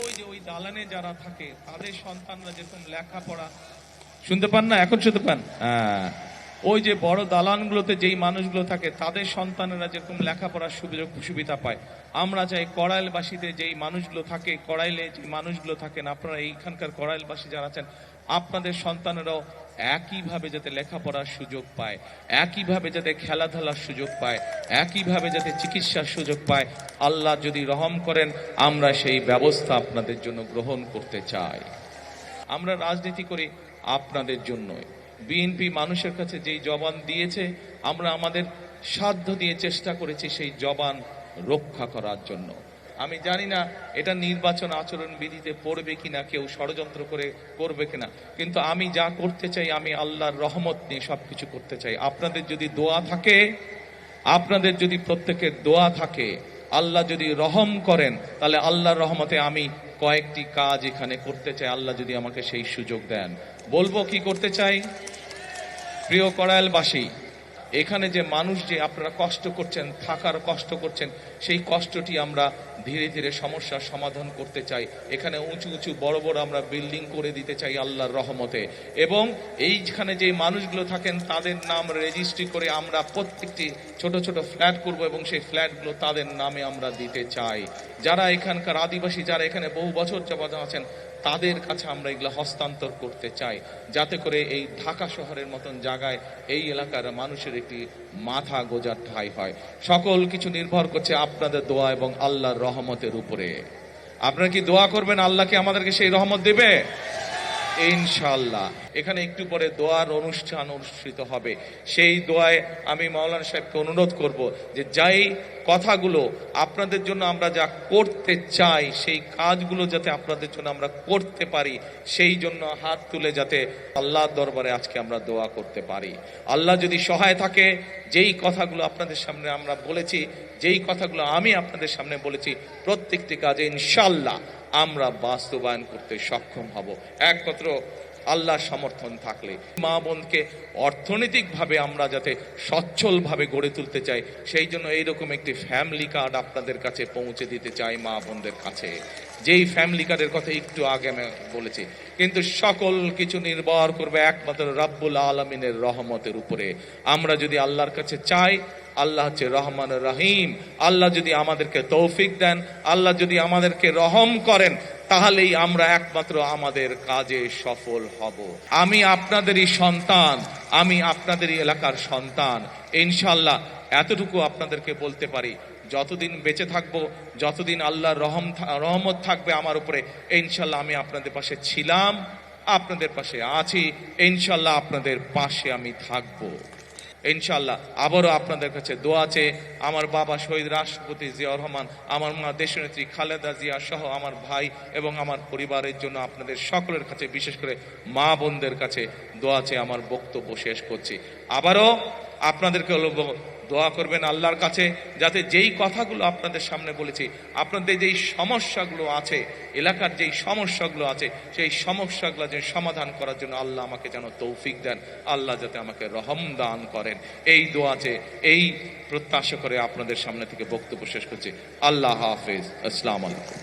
ওই যে ওই দালানে যারা থাকে তাদের সন্তানরা যেরকম লেখাপড়া, শুনতে পান না? এখন শুনতে পান? হ্যাঁ, ওই যে বড় দালানগুলোতে যেই মানুষগুলো থাকে তাদের সন্তানেরা যেরকম লেখাপড়ার সুবিধা পায়, আমরা চাই কড়াইলবাসীতে যেই মানুষগুলো থাকে, কড়াইলে যে মানুষগুলো থাকেন, আপনারা এইখানকার কড়াইলবাসী যারা আছেন, আপনাদের সন্তানেরাও একইভাবে যাতে লেখাপড়ার সুযোগ পায়, একইভাবে যাতে খেলাধুলার সুযোগ পায়, একইভাবে যাতে চিকিৎসার সুযোগ পায়, আল্লাহ যদি রহম করেন আমরা সেই ব্যবস্থা আপনাদের জন্য গ্রহণ করতে চাই। আমরা রাজনীতি করি আপনাদের জন্যই। বিএনপি মানুষের কাছে যেই জবান দিয়েছে, আমরা আমাদের সাধ্য দিয়ে চেষ্টা করেছি সেই জবান রক্ষা করার জন্য। আমি জানি না এটা নির্বাচন আচরণ বিধিতে পড়বে কিনা, কেউ ষড়যন্ত্র করে করবে কিনা, কিন্তু আমি যা করতে চাই আমি আল্লাহর রহমত নিয়ে সবকিছু করতে চাই। আপনাদের যদি দোয়া থাকে, আপনাদের যদি প্রত্যেকের দোয়া থাকে, আল্লাহ যদি রহম করেন, তাহলে আল্লাহর রহমতে আমি কয়েকটি কাজ এখানে করতে চাই, আল্লাহ যদি আমাকে সেই সুযোগ দেন। বলবো কি করতে চাই? প্রিয় কড়াইলবাসী, এখানে যে মানুষ যে আপনারা কষ্ট করছেন, থাকার কষ্ট করছেন, সেই কষ্টটি আমরা ধীরে ধীরে সমস্যার সমাধান করতে চাই। এখানে উঁচু উঁচু বড় বড় আমরা বিল্ডিং করে দিতে চাই আল্লাহর রহমতে, এবং এইখানে যে মানুষগুলো থাকেন তাদের নাম রেজিস্ট্রি করে আমরা প্রত্যেকটি ছোট ছোট ফ্ল্যাট করব, এবং সেই ফ্ল্যাটগুলো তাদের নামে আমরা দিতে চাই। যারা এখানকার আদিবাসী, যারা এখানে বহু বছর যাবত আছেন, তাদের কাছে আমরা এগুলো হস্তান্তর করতে চাই, যাতে করে এই ঢাকা শহরের মতন জায়গায় এই এলাকার মানুষের একটি মাথা গোজার ঠাঁই হয়। সকল কিছু নির্ভর করছে আপনাদের দোয়া এবং আল্লাহর রহমতের উপরে। আপনারা কি দোয়া করবেন আল্লাহকে আমাদেরকে সেই রহমত দেবে? ইনশাআল্লাহ। এখানে একটু পরে দোয়ার অনুষ্ঠান অনুষ্ঠিত হবে। সেই দোয়ায় আমি মাওলানা সাহেবকে অনুরোধ করব যে যাই কথাগুলো আপনাদের জন্য আমরা যা করতে চাই, সেই কাজগুলো যাতে আপনাদের জন্য আমরা করতে পারি, সেই জন্য হাত তুলে যাতে আল্লাহর দরবারে আজকে আমরা দোয়া করতে পারি। আল্লাহ যদি সহায় থাকে, যেই কথাগুলো আপনাদের সামনে আমরা বলেছি, যেই কথাগুলো আমি আপনাদের সামনে বলেছি, প্রত্যেকটি কাজে ইনশাআল্লাহ আমরা বাস্তবায়ন করতে সক্ষম হব, একমাত্র আল্লাহর সমর্থন থাকলে। মা বোনকে অর্থনৈতিকভাবে আমরা যাতে সচ্ছলভাবে গড়ে তুলতে চাই, সেই জন্য এইরকম একটি ফ্যামিলি কার্ড আপনাদের কাছে পৌঁছে দিতে চাই মা বোনদের কাছে। যেই ফ্যামিলি কার্ডের কথা একটু আগে আমি বলেছি, কিন্তু সকল কিছু নির্ভর করবে একমাত্র রাব্বুল আলামিনের রহমতের উপরে। আমরা যদি আল্লাহর কাছে চাই, আল্লাহ হচ্ছে রহমান রহিম, আল্লাহ যদি আমাদেরকে তৌফিক দেন, আল্লাহ যদি আমাদেরকে রহম করেন, তাহলেই আমরা একমাত্র আমাদের কাজে সফল হব। আমি আপনাদেরই সন্তান, আমি আপনাদেরই এলাকার সন্তান। ইনশাআল্লাহ এতটুকু আপনাদেরকে বলতে পারি, যতদিন বেঁচে থাকবো, যতদিন আল্লাহর রহমত থাকবে আমার উপরে, ইনশাআল্লাহ আমি আপনাদের পাশে ছিলাম, আপনাদের পাশে আছি, ইনশাআল্লাহ আপনাদের পাশে আমি থাকবো। ইনশাআল্লাহ আবারও আপনাদের কাছে দোয়া আছে। আমার বাবা শহীদ রাষ্ট্রপতি জিয়াউর রহমান, আমার মা দেশনেত্রী খালেদা জিয়া সহ আমার ভাই এবং আমার পরিবারের জন্য আপনাদের সকলের কাছে, বিশেষ করে মা বোনদের কাছে দোয়া আছে। আমার বক্তব্য শেষ করছি। আবারও আপনাদেরকে দোয়া করবেন আল্লাহর কাছে, যাতে যেই কথাগুলো আপনাদের সামনে বলেছি, আপনাদের যেই সমস্যাগুলো আছে, এলাকার যেই সমস্যাগুলো আছে, সেই সমস্যাগুলো যে সমাধান করার জন্য আল্লাহ আমাকে যেন তৌফিক দেন, আল্লাহ যাতে আমাকে রহম দান করেন, এই দোয়াতে এই প্রত্যাশা করে আপনাদের সামনে থেকে বক্তব্য শেষ করছি। আল্লাহ হাফেজ। আসসালামু আলাইকুম।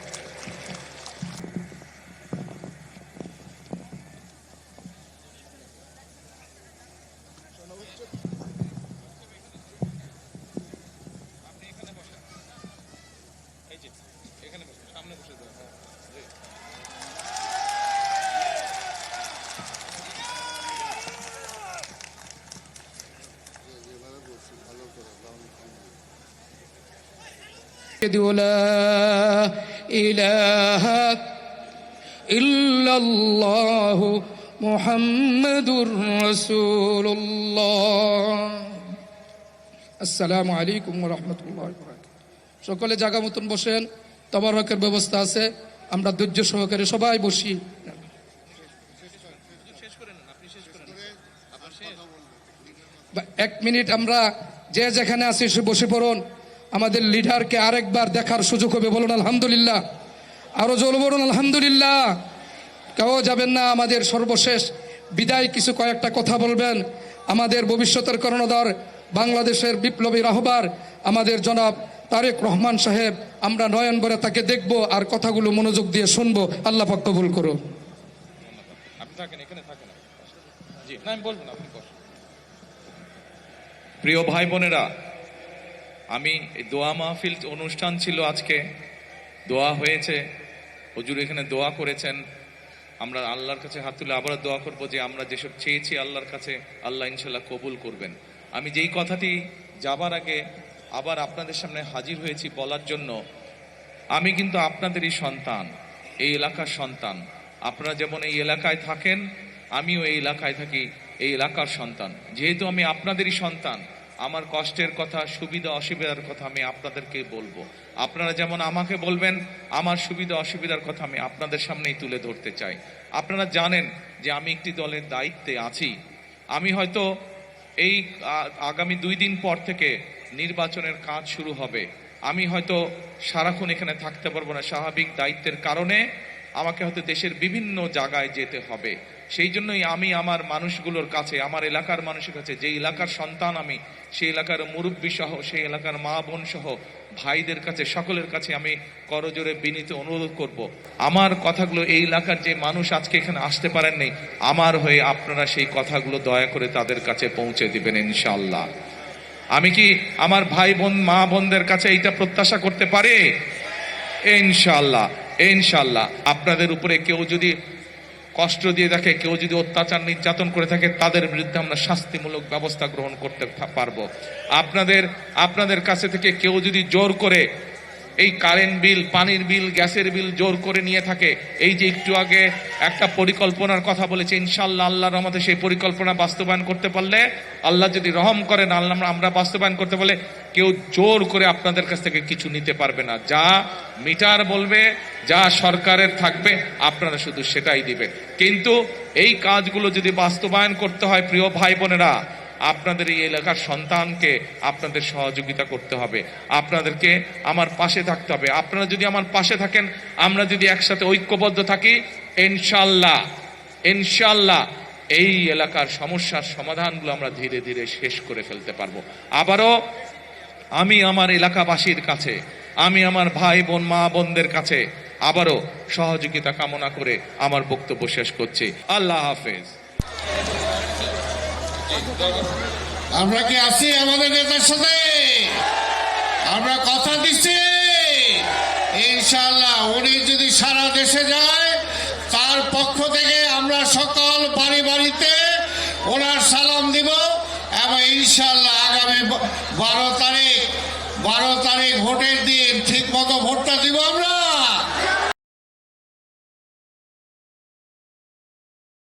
لا إله إلا الله محمد رسول الله السلام عليكم ورحمة الله وبركاته। সকলে জায়গা মতন বসেন, তবারকের ব্যবস্থা আছে, আমরা ধৈর্য সহকারে সবাই বসি। এক মিনিট আমরা যে যেখানে আছি সে বসে পড়ুন। আমাদের লিডারকে আরেকবার দেখার সুযোগ হবে, বলুন আলহামদুলিল্লাহ। আরো জোরে বলুন আলহামদুলিল্লাহ। কেউ যাবেন না। আমাদের সর্বশেষ বিদায় কিছু কয়েকটা কথা বলবেন আমাদের ভবিষ্যতের কর্ণধার, বাংলাদেশের বিপ্লবী রাহবার আমাদের জনাব তারেক রহমান সাহেব, আমরা নয়ন ভরে তাকে দেখব আর কথাগুলো মনোযোগ দিয়ে শুনবো। আল্লাহ পাক কবুল করুন। আপনি থাকেন, এখানে থাকেন। জি, না আমি বলবো না, আপনি বসুন। প্রিয় ভাই বোনেরা, আমি এই দোয়া মাহফিল অনুষ্ঠান ছিল আজকে, দোয়া হয়েছে, হুজুর এখানে দোয়া করেছেন। আমরা আল্লাহর কাছে হাত তুলে আবার দোয়া করব যে আমরা যেসব চেয়েছি আল্লাহর কাছে, আল্লাহ ইনশাল্লাহ কবুল করবেন। আমি যেই কথাটি যাবার আগে আবার আপনাদের সামনে হাজির হয়েছি বলার জন্য, আমি কিন্তু আপনাদেরই সন্তান, এই এলাকার সন্তান। আপনারা যেমন এই এলাকায় থাকেন, আমিও এই এলাকায় থাকি, এই এলাকার সন্তান। যেহেতু আমি আপনাদেরই সন্তান, আমার কষ্টের কথা, সুবিধা অসুবিধার কথা আমি আপনাদেরকে বলবো। আপনারা যেমন আমাকে বলবেন, আমার সুবিধা অসুবিধার কথা আমি আপনাদের সামনেই তুলে ধরতে চাই। আপনারা জানেন যে আমি একটি দলের দায়িত্বে আছি। আমি হয়তো এই আগামী 2 দিন পর থেকে নির্বাচনের কাজ শুরু হবে। আমি হয়তো সারাক্ষণ এখানে থাকতে পারবো না, স্বাভাবিক দায়িত্বের কারণে আমাকে হয়তো দেশের বিভিন্ন জায়গায় যেতে হবে। সেই জন্যই আমি আমার মানুষগুলোর কাছে, আমার এলাকার মানুষের কাছে, যে এলাকার সন্তান আমি, সেই এলাকার মুরব্বী সহ, সেই এলাকার মা বোন সহ ভাইদের কাছে, সকলের কাছে আমি করজোরে বিনীত অনুরোধ করব, আমার কথাগুলো এই এলাকার যে মানুষ আজকে এখানে আসতে পারেননি, আমার হয়ে আপনারা সেই কথাগুলো দয়া করে তাদের কাছে পৌঁছে দিবেন ইনশাআল্লাহ। আমি কি আমার ভাই বোন মা বোনদের কাছে এইটা প্রত্যাশা করতে পারি? ইনশাআল্লাহ, ইনশাআল্লাহ। আপনাদের উপরে কেউ যদি কষ্ট দিয়ে থাকে, কেউ যদি অত্যাচার নির্যাতন করে থাকে, তাদের বিরুদ্ধে আমরা শাস্তিমূলক ব্যবস্থা গ্রহণ করতে পারবো। আপনাদের কাছে থেকে কেউ যদি জোর করে এই কারেন্ট বিল, পানির বিল, গ্যাসের বিল জোর করে নিয়ে থাকে, এই যে একটু আগে একটা পরিকল্পনার কথা বলেছে, ইনশাআল্লাহ আল্লাহর রহমতে সেই পরিকল্পনা বাস্তবায়ন করতে পারলে, আল্লাহ যদি রহম করেন, আল্লাহ আমরা বাস্তবায়ন করতে পারলে, কেউ জোর করে আপনাদের কাছ থেকে কিছু নিতে পারবে না। যা মিটার বলবে, যা সরকারের থাকবে, আপনারা শুধু সেটাই দিবেন। কিন্তু এই কাজগুলো যদি বাস্তবায়ন করতে হয়, প্রিয় ভাই বোনেরা, আপনাদের এই এলাকার সন্তানকে আপনাদের সহযোগিতা করতে হবে, আপনাদেরকে আমার পাশে থাকতে হবে। আপনারা যদি আমার পাশে থাকেন, আমরা যদি একসাথে ঐক্যবদ্ধ থাকি, ইনশাআল্লাহ ইনশাআল্লাহ এই এলাকার সমস্যার সমাধানগুলো আমরা ধীরে ধীরে শেষ করে ফেলতে পারবো। আবারও আমি আমার এলাকাবাসীর কাছে, আমি আমার ভাই বোন মা বোনদের কাছে আবারও সহযোগিতা কামনা করে আমার বক্তব্য শেষ করছি। আল্লাহ হাফেজ। আমরা কি আছি আমাদের নেতার সাথে? আমরা কথা দিচ্ছি ইনশাআল্লাহ উনি যদি সারা দেশে যায়, তার পক্ষ থেকে আমরা সকল বাড়ি বাড়িতে ওনার সালাম দিব এবং ইনশাআল্লাহ আগামী 12 তারিখ ভোটের দিন ঠিক মতো ভোটটা দিব আমরা।